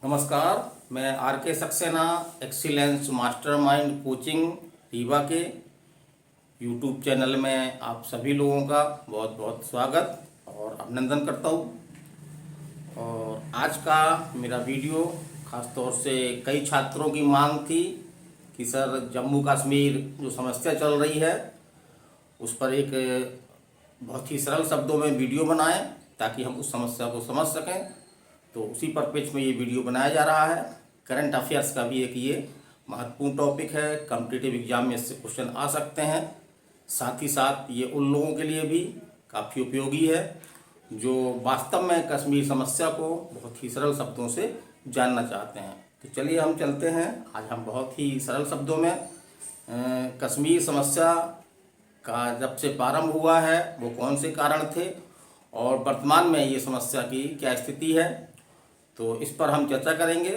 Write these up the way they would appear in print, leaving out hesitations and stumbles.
नमस्कार। मैं आर के Saxena excellence mastermind coaching Rewa के यूट्यूब चैनल में आप सभी लोगों का बहुत बहुत स्वागत और अभिनंदन करता हूँ। और आज का मेरा वीडियो खास तौर से कई छात्रों की मांग थी कि सर जम्मू कश्मीर जो समस्या चल रही है उस पर एक बहुत ही सरल शब्दों में वीडियो बनाएं ताकि हम उस समस्या को समझ सकें। तो उसी परपेच में ये वीडियो बनाया जा रहा है। करंट अफेयर्स का भी एक ये महत्वपूर्ण टॉपिक है, कॉम्पिटिटिव एग्जाम में इससे क्वेश्चन आ सकते हैं। साथ ही साथ ये उन लोगों के लिए भी काफ़ी उपयोगी है जो वास्तव में कश्मीर समस्या को बहुत ही सरल शब्दों से जानना चाहते हैं। तो चलिए हम चलते हैं। आज हम बहुत ही सरल शब्दों में कश्मीर समस्या का जब से प्रारंभ हुआ है वो कौन से कारण थे और वर्तमान में ये समस्या की क्या स्थिति है, तो इस पर हम चर्चा करेंगे।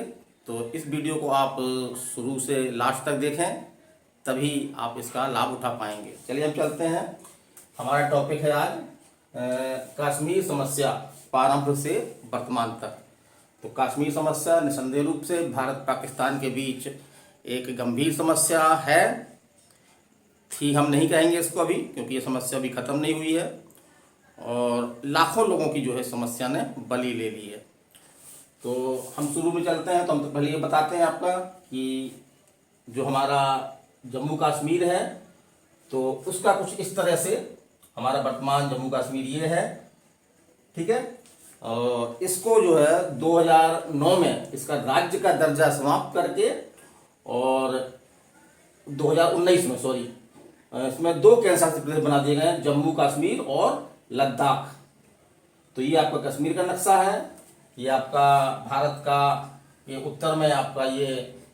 तो इस वीडियो को आप शुरू से लास्ट तक देखें, तभी आप इसका लाभ उठा पाएंगे। चलिए हम चलते हैं। हमारा टॉपिक है आज कश्मीर समस्या प्रारंभ से वर्तमान तक। तो कश्मीर समस्या निसंदेह रूप से भारत पाकिस्तान के बीच एक गंभीर समस्या है थी, हम नहीं कहेंगे इसको अभी, क्योंकि ये समस्या अभी ख़त्म नहीं हुई है और लाखों लोगों की जो है समस्या ने बलि ले ली है। तो हम शुरू में चलते हैं। तो हम तो पहले ये बताते हैं आपका कि जो हमारा जम्मू कश्मीर है तो उसका कुछ इस तरह से हमारा वर्तमान जम्मू कश्मीर ये है, ठीक है। और इसको जो है 2009 में इसका राज्य का दर्जा समाप्त करके और 2019 में इसमें दो केंद्र शासित प्रदेश बना दिए गए हैं, जम्मू कश्मीर और लद्दाख। तो ये आपका कश्मीर का नक्शा है। ये आपका भारत का ये उत्तर में आपका ये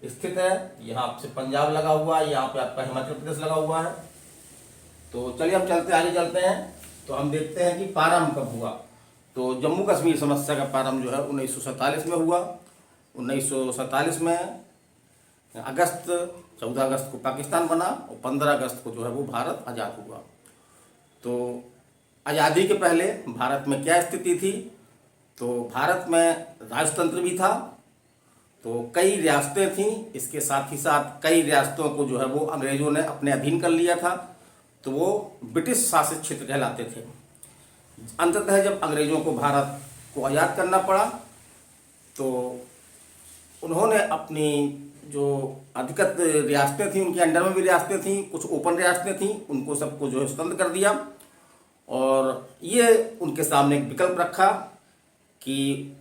स्थित है। यहाँ आपसे पंजाब लगा हुआ है, यहाँ पे आपका हिमाचल प्रदेश लगा हुआ है। तो चलिए हम आगे चलते हैं। तो हम देखते हैं कि प्रारंभ कब हुआ। तो जम्मू कश्मीर समस्या का प्रारंभ जो है 1947 में हुआ। 1947 में 14 अगस्त को पाकिस्तान बना और 15 अगस्त को जो है वो भारत आज़ाद हुआ। तो आज़ादी के पहले भारत में क्या स्थिति थी? तो भारत में राजतंत्र भी था, तो कई रियासतें थीं। इसके साथ ही साथ कई रियासतों को जो है वो अंग्रेज़ों ने अपने अधीन कर लिया था, तो वो ब्रिटिश शासित क्षेत्र कहलाते थे। अंततः जब अंग्रेज़ों को भारत को आज़ाद करना पड़ा तो उन्होंने अपनी जो अधिकृत रियासतें थीं, उनके अंडर में भी रियासतें थीं, कुछ ओपन रियासतें थीं, उनको सबको जो है स्वतंत्र कर दिया। और ये उनके सामने एक विकल्प रखा कि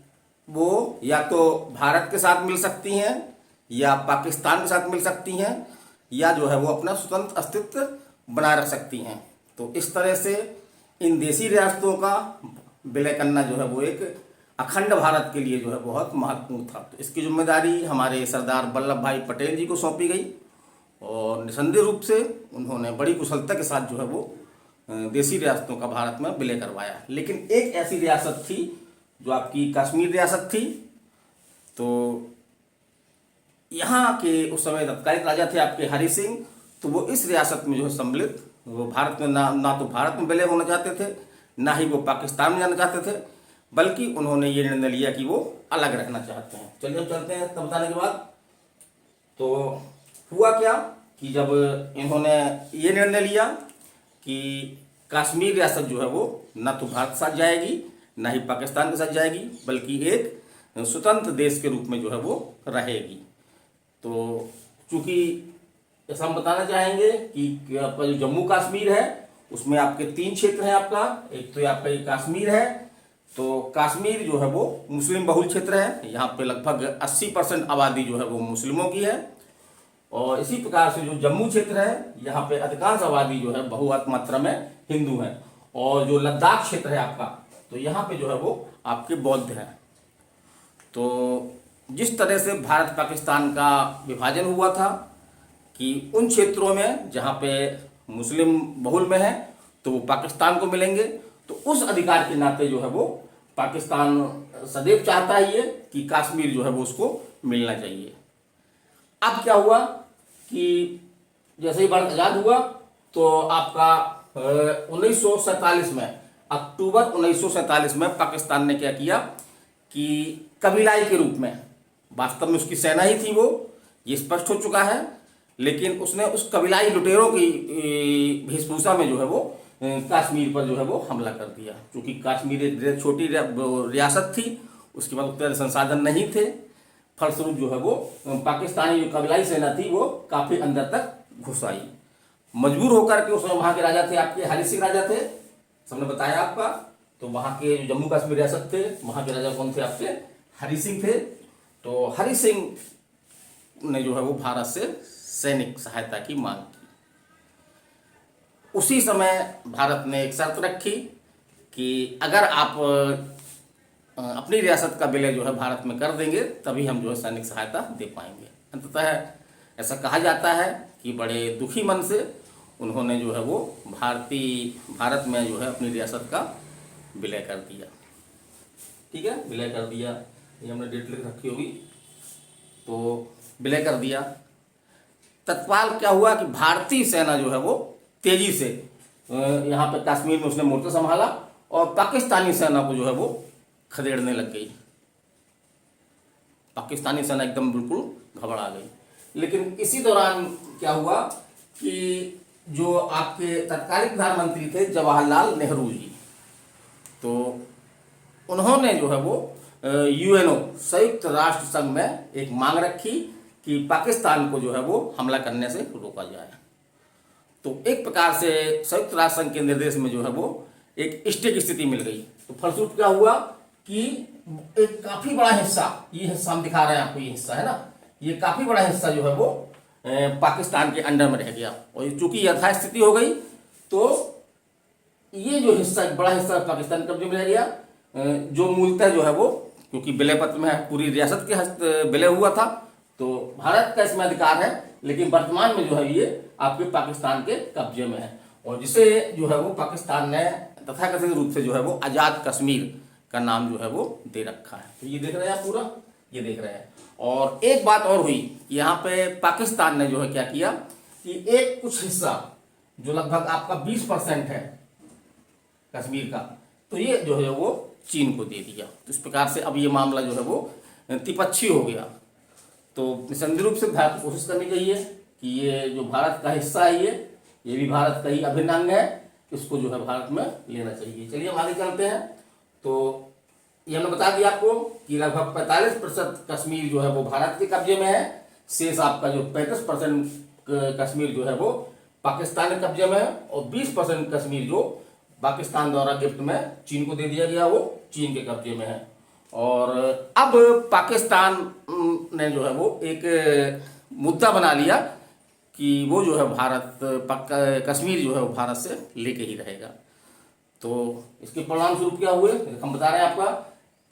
वो या तो भारत के साथ मिल सकती हैं या पाकिस्तान के साथ मिल सकती हैं या जो है वो अपना स्वतंत्र अस्तित्व बनाए रख सकती हैं। तो इस तरह से इन देशी रियासतों का विलय करना जो है वो एक अखंड भारत के लिए जो है बहुत महत्वपूर्ण था। तो इसकी जिम्मेदारी हमारे सरदार वल्लभ भाई पटेल जी को सौंपी गई और निसंदेह रूप से उन्होंने बड़ी कुशलता के साथ जो है वो देशी रियासतों का भारत में विलय करवाया। लेकिन एक ऐसी रियासत थी जो आपकी कश्मीर रियासत थी। तो यहाँ के उस समय तत्कालीन राजा थे आपके हरि सिंह, तो वो इस रियासत में जो है सम्मिलित, वो भारत में ना तो भारत में विलय होना चाहते थे, ना ही वो पाकिस्तान में जाना चाहते थे, बल्कि उन्होंने ये निर्णय लिया कि वो अलग रहना चाहते हैं। चलिए हम चलते हैं। तब बताने के बाद तो हुआ क्या कि जब इन्होंने ये निर्णय लिया कि कश्मीर रियासत जो है वो ना तो भारत के साथ जाएगी ना ही पाकिस्तान के साथ जाएगी, बल्कि एक स्वतंत्र देश के रूप में जो है वो रहेगी। तो चूंकि ऐसा हम बताना चाहेंगे कि आपका जो जम्मू कश्मीर है उसमें आपके 3 क्षेत्र हैं। आपका एक तो आपका ये कश्मीर है, तो कश्मीर जो है वो मुस्लिम बहुल क्षेत्र है। यहाँ पे लगभग 80% आबादी जो है वो मुस्लिमों की है। और इसी प्रकार से जो जम्मू क्षेत्र है यहाँ पे अधिकांश आबादी जो है बहुत मात्रा में हिंदू है। और जो लद्दाख क्षेत्र है आपका, तो यहाँ पे जो है वो आपके बौद्ध हैं। तो जिस तरह से भारत पाकिस्तान का विभाजन हुआ था कि उन क्षेत्रों में जहाँ पे मुस्लिम बहुल में है तो वो पाकिस्तान को मिलेंगे, तो उस अधिकार के नाते जो है वो पाकिस्तान सदैव चाहता ही है कि कश्मीर जो है वो उसको मिलना चाहिए। अब क्या हुआ कि जैसे ही भारत आज़ाद हुआ तो आपका 1947 में अक्टूबर 1947 में पाकिस्तान ने क्या किया कि कबीलाई के रूप में वास्तव में उसकी सेना ही थी वो, ये स्पष्ट हो चुका है। लेकिन उसने उस कबीलाई लुटेरों की वेशभूषा में जो है वो कश्मीर पर जो है वो हमला कर दिया। क्योंकि कश्मीर एक छोटी रियासत थी, उसके बाद उतने संसाधन नहीं थे, फलस्वरूप जो है वो पाकिस्तानी जो कबीलाई सेना थी वो काफ़ी अंदर तक घुस आई। मजबूर होकर के उसमें वहाँ के राजा थे आपके हरि सिंह राजा थे, सबने बताया आपका। तो वहाँ के जो जम्मू कश्मीर रियासत थे वहाँ के राजा कौन थे आपके, हरि सिंह थे। तो हरि सिंह ने जो है वो भारत से सैनिक सहायता की मांग की। उसी समय भारत ने एक शर्त रखी कि अगर आप अपनी रियासत का विलय जो है भारत में कर देंगे तभी हम जो है सैनिक सहायता दे पाएंगे। अंततः ऐसा कहा जाता है कि बड़े दुखी मन से उन्होंने जो है वो भारत में जो है अपनी रियासत का विलय कर दिया। ठीक है, विलय कर दिया, ये हमने डेट लिख रखी होगी। तो विलय कर दिया। तत्काल क्या हुआ कि भारतीय सेना जो है वो तेजी से यहाँ पे कश्मीर में उसने मोर्चा संभाला और पाकिस्तानी सेना को जो है वो खदेड़ने लग गई। पाकिस्तानी सेना एकदम बिल्कुल घबरा गई। लेकिन इसी दौरान क्या हुआ कि जो आपके तत्कालीन प्रधानमंत्री थे जवाहरलाल नेहरू जी, तो उन्होंने जो है वो यूएनओ संयुक्त राष्ट्र संघ में एक मांग रखी कि पाकिस्तान को जो है वो हमला करने से रोका जाए। तो एक प्रकार से संयुक्त राष्ट्र संघ के निर्देश में जो है वो एक स्टे की स्थिति मिल गई। तो फलस्वरूप क्या हुआ कि एक काफी बड़ा हिस्सा, ये हिस्सा हम दिखा रहे हैं आपको, ये हिस्सा है ना, ये काफी बड़ा हिस्सा जो है वो पाकिस्तान के अंडर में रह गया। और चूंकि यथास्थिति हो गई तो ये जो हिस्सा, एक बड़ा हिस्सा पाकिस्तान कब्जे में रह गया, जो मूलतः जो है वो क्योंकि विलय पत्र में पूरी रियासत के विलय हुआ था तो भारत का इसमें अधिकार है, लेकिन वर्तमान में जो है ये आपके पाकिस्तान के कब्जे में है। और जिसे जो है वो पाकिस्तान ने तथाकथित रूप से जो है वो आज़ाद कश्मीर का नाम जो है वो दे रखा है। तो ये देख रहे हैं आप, पूरा ये देख रहे हैं। और एक बात और हुई, यहाँ पे पाकिस्तान ने जो है क्या किया कि एक कुछ हिस्सा जो लगभग आपका 20% है कश्मीर का, तो ये जो है वो चीन को दे दिया। तो इस प्रकार से अब ये मामला जो है वो त्रिपक्षी हो गया। तो निसंदेह रूप से भारत को कोशिश करनी चाहिए कि ये जो भारत का हिस्सा है ये भी भारत का ही अभिन्न अंग है, इसको जो है भारत में लेना चाहिए। चलिए हम आगे चलते हैं। तो ये हमने बता दिया आपको कि लगभग 45% कश्मीर जो है वो भारत के कब्जे में है, शेष आपका जो 35% कश्मीर जो है वो पाकिस्तान के कब्जे में है, और 20% कश्मीर जो पाकिस्तान द्वारा गिफ्ट में चीन को दे दिया गया वो चीन के कब्जे में है। और अब पाकिस्तान ने जो है वो एक मुद्दा बना लिया कि वो जो है कश्मीर जो है वो भारत से लेके ही रहेगा। तो इसके परिणाम स्वरूप क्या हुए हम बता रहे हैं आपका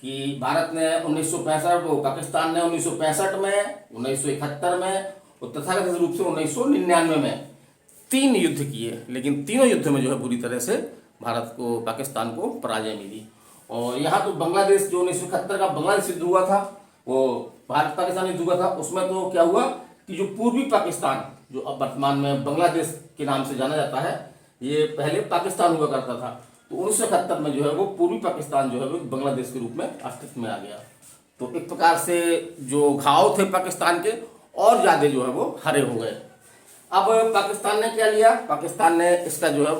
कि भारत ने 1965, पाकिस्तान ने 1965 में, 1971 में और तथाकथित रूप से 1999 में 3 युद्ध किए। लेकिन तीनों युद्ध में जो है बुरी तरह से भारत को, पाकिस्तान को पराजय मिली। और यहाँ तो बांग्लादेश जो 1971 का बांग्लादेश युद्ध हुआ था, वो भारत पाकिस्तान युद्ध हुआ था, उसमें तो क्या हुआ कि जो पूर्वी पाकिस्तान जो अब वर्तमान में बांग्लादेश के नाम से जाना जाता है, ये पहले पाकिस्तान हुआ करता था। तो 1971 में जो है वो पूर्वी पाकिस्तान जो है वो बांग्लादेश के रूप में अस्तित्व में आ गया। तो एक प्रकार से जो घाव थे पाकिस्तान के और ज़्यादा जो है वो हरे हो गए। अब पाकिस्तान ने क्या लिया, पाकिस्तान ने इसका जो है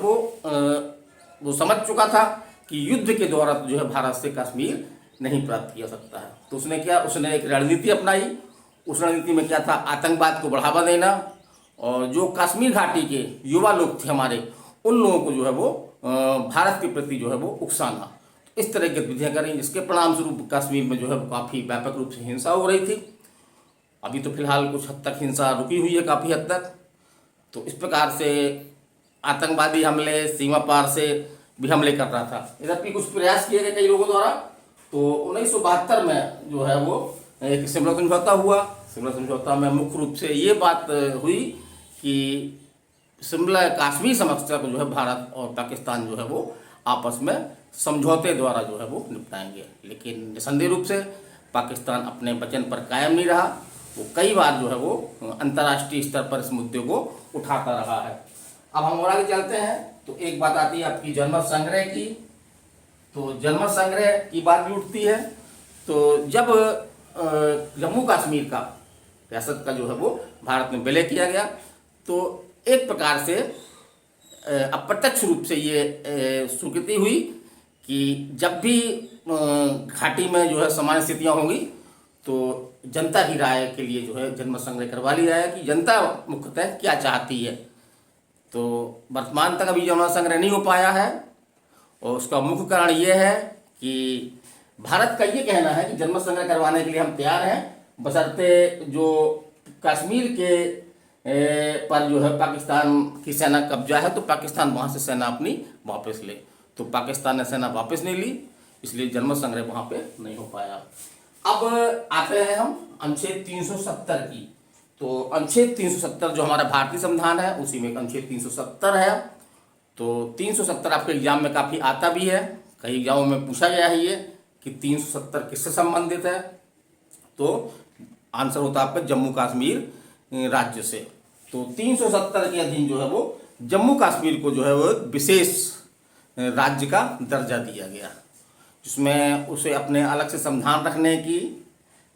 वो समझ चुका था कि युद्ध के द्वारा जो है भारत से कश्मीर नहीं प्राप्त किया सकता है। तो उसने क्या, उसने एक रणनीति अपनाई। उस रणनीति में क्या था, आतंकवाद को बढ़ावा देना और जो कश्मीर घाटी के युवा लोग थे हमारे, उन लोगों को जो है वो भारत के प्रति जो है वो उकसाना, इस तरह की गतिविधियाँ करें, जिसके परिणाम स्वरूप कश्मीर में जो है काफ़ी व्यापक रूप से हिंसा हो रही थी। अभी तो फिलहाल कुछ हद तक हिंसा रुकी हुई है, काफ़ी हद तक। तो इस प्रकार से आतंकवादी हमले, सीमा पार से भी हमले कर रहा था। इधर भी कुछ प्रयास किए गए कई लोगों द्वारा। तो 1972 में जो है वो एक शिमला समझौता हुआ। शिमला समझौता में मुख्य रूप से ये बात हुई कि शिमला कश्मीर समस्या को जो है भारत और पाकिस्तान जो है वो आपस में समझौते द्वारा जो है वो निपटाएंगे। लेकिन निसंदेह रूप से पाकिस्तान अपने वचन पर कायम नहीं रहा। वो कई बार जो है वो अंतर्राष्ट्रीय स्तर पर इस मुद्दे को उठाता रहा है। अब हम और आगे चलते हैं। तो एक बात आती है आपकी जनमत संग्रह की। तो जनमत संग्रह की बात भी उठती है। तो जब जम्मू कश्मीर का रियासत का जो है वो भारत में विलय किया गया। तो एक प्रकार से अप्रत्यक्ष रूप से ये स्वीकृति हुई कि जब भी घाटी में जो है सामान्य स्थितियाँ होंगी तो जनता की राय के लिए जो है जनमत संग्रह करवा लिया है कि जनता मुख्यतः क्या चाहती है। तो वर्तमान तक अभी जनमत संग्रह नहीं हो पाया है और उसका मुख्य कारण ये है कि भारत का ये कहना है कि जनमत संग्रह करवाने के लिए हम तैयार हैं, बशर्ते जो कश्मीर के पर जो है पाकिस्तान की सेना कब्जा है तो पाकिस्तान वहाँ से सेना अपनी वापस ले। तो पाकिस्तान ने सेना वापस नहीं ली, इसलिए जनमत संग्रह वहाँ पे नहीं हो पाया। अब आते हैं हम अनुच्छेद 370 की। तो अनुच्छेद 370 जो हमारा भारतीय संविधान है उसी में अनुच्छेद 370 है। तो 370 आपके एग्जाम में काफ़ी आता भी है, कई एग्जामों में पूछा गया है ये कि 370 किससे संबंधित है। तो आंसर होता है आपका जम्मू कश्मीर राज्य से। तो 370 के अधीन जो है वो जम्मू कश्मीर को जो है वो विशेष राज्य का दर्जा दिया गया, जिसमें उसे अपने अलग से संविधान रखने की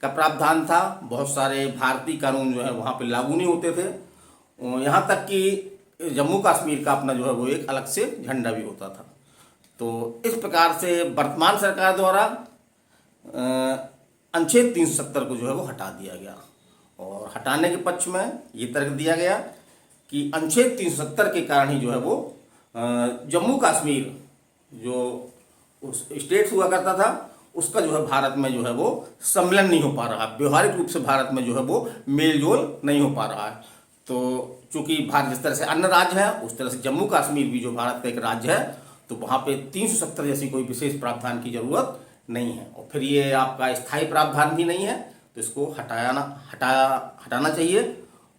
का प्रावधान था। बहुत सारे भारतीय कानून जो है वहाँ पे लागू नहीं होते थे, यहाँ तक कि जम्मू कश्मीर का अपना जो है वो एक अलग से झंडा भी होता था। तो इस प्रकार से वर्तमान सरकार द्वारा अनुच्छेद 370 को जो है वो हटा दिया गया और हटाने के पक्ष में ये तर्क दिया गया कि अनुच्छेद 370 के कारण ही जो है वो जम्मू कश्मीर जो उस स्टेट हुआ करता था उसका जो है भारत में जो है वो सम्मिलन नहीं हो पा रहा, व्यवहारिक रूप से भारत में जो है वो मेल जोल नहीं हो पा रहा है। तो चूंकि भारत जिस तरह से अन्य राज्य है उस तरह से जम्मू कश्मीर भी जो भारत का एक राज्य है तो वहाँ पे 370 जैसी कोई विशेष प्रावधान की जरूरत नहीं है और फिर ये आपका स्थायी प्रावधान भी नहीं है, तो इसको हटाना चाहिए।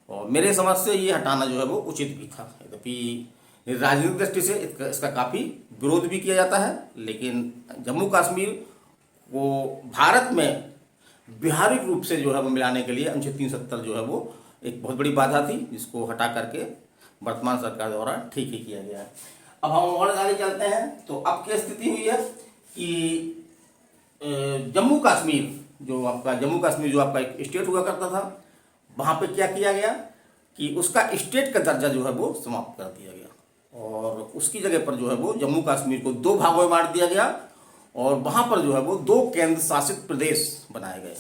और मेरे समझ से ये हटाना जो है वो उचित भी था। यद्यपि राजनीतिक दृष्टि से इसका काफ़ी विरोध भी किया जाता है, लेकिन जम्मू कश्मीर को भारत में व्यवहारिक रूप से जो है वो मिलाने के लिए अनुच्छेद 370 जो है वो एक बहुत बड़ी बाधा थी, जिसको हटा करके वर्तमान सरकार द्वारा ठीक ही किया गया है। अब हम और आगे चलते हैं। तो अब क्या स्थिति हुई है कि जम्मू कश्मीर जो आपका एक स्टेट हुआ करता था, वहाँ पे क्या किया गया कि उसका स्टेट का दर्जा जो है वो समाप्त कर दिया गया और उसकी जगह पर जो है वो जम्मू कश्मीर को दो भागों में बांट दिया गया और वहाँ पर जो है वो दो केंद्र शासित प्रदेश बनाए गए।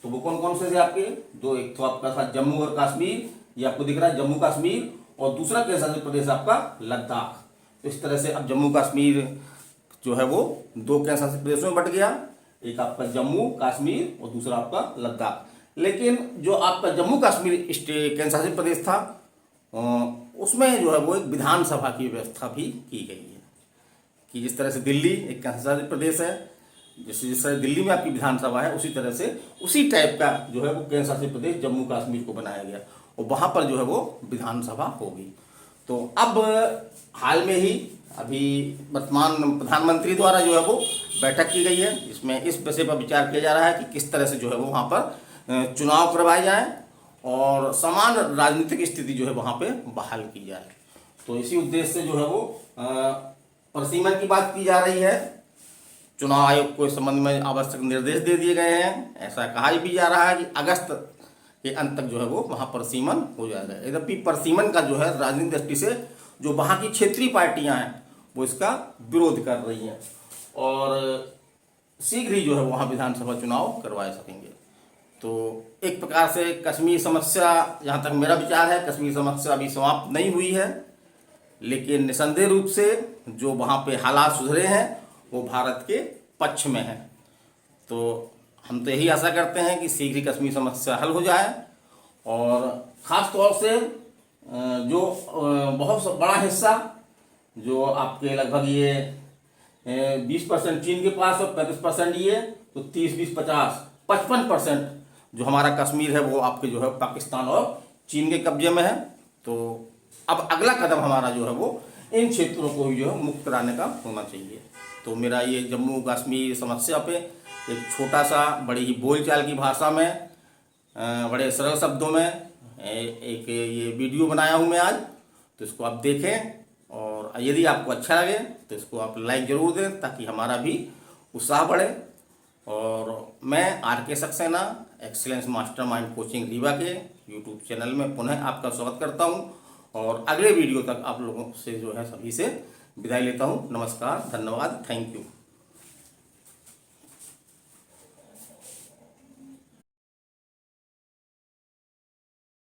तो वो कौन कौन से थे आपके दो, एक तो आपका था जम्मू और कश्मीर, ये आपको दिख रहा है जम्मू कश्मीर, और दूसरा केंद्र शासित प्रदेश आपका लद्दाख। तो इस तरह से अब जम्मू कश्मीर जो है वो दो केंद्र शासित प्रदेशों में बट गया, एक आपका जम्मू कश्मीर और दूसरा आपका लद्दाख। लेकिन जो आपका जम्मू कश्मीर केंद्र शासित प्रदेश था उसमें जो है वो एक विधानसभा की व्यवस्था भी की गई है कि जिस तरह से दिल्ली एक केंद्र शासित प्रदेश है, जिस तरह दिल्ली में आपकी विधानसभा है उसी तरह से उसी टाइप का जो है वो केंद्र शासित प्रदेश जम्मू कश्मीर को बनाया गया और वहाँ पर जो है वो विधानसभा होगी। तो अब हाल में ही अभी वर्तमान प्रधानमंत्री द्वारा जो है वो बैठक की गई है, इसमें इस विषय पर विचार किया जा रहा है कि किस तरह से जो है वो वहाँ पर चुनाव करवाए जाए और समान राजनीतिक स्थिति जो है वहाँ पे बहाल की जाए। तो इसी उद्देश्य से जो है वो परिसीमन की बात की जा रही है। चुनाव आयोग को इस संबंध में आवश्यक निर्देश दे दिए गए हैं। ऐसा कहा भी जा रहा है कि अगस्त के अंत तक जो है वो वहाँ परिसीमन हो जाएगा। यद्यपि परिसीमन का जो है राजनीतिक दृष्टि से जो वहाँ की क्षेत्रीय पार्टियां हैं वो इसका विरोध कर रही हैं और शीघ्र ही जो है वहाँ विधानसभा चुनाव करवाए सकेंगे। तो एक प्रकार से कश्मीर समस्या, जहाँ तक मेरा विचार है, कश्मीर समस्या अभी समाप्त नहीं हुई है, लेकिन निसंदेह रूप से जो वहाँ पे हालात सुधरे हैं वो भारत के पक्ष में है। तो हम तो यही आशा करते हैं कि शीघ्र ही कश्मीर समस्या हल हो जाए और ख़ास तौर से जो बहुत बड़ा हिस्सा जो आपके लगभग ये 20% चीन के पास और 35% ये, तो 30-20-50-55% जो हमारा कश्मीर है वो आपके जो है पाकिस्तान और चीन के कब्जे में है। तो अब अगला कदम हमारा जो है वो इन क्षेत्रों को जो है मुक्त कराने का होना चाहिए। तो मेरा ये जम्मू कश्मीर समस्या पे एक छोटा सा बड़ी ही बोलचाल की भाषा में बड़े सरल शब्दों में एक ये वीडियो बनाया हूँ मैं आज। तो इसको आप देखें और यदि आपको अच्छा लगे तो इसको आप लाइक ज़रूर दें ताकि हमारा भी उत्साह बढ़े और मैं RK Saxena excellence mastermind coaching Rewa के यूट्यूब चैनल में पुनः आपका स्वागत करता हूं और अगले वीडियो तक आप लोगों से जो है सभी से विदाई लेता हूं। नमस्कार, धन्यवाद, थैंक यू।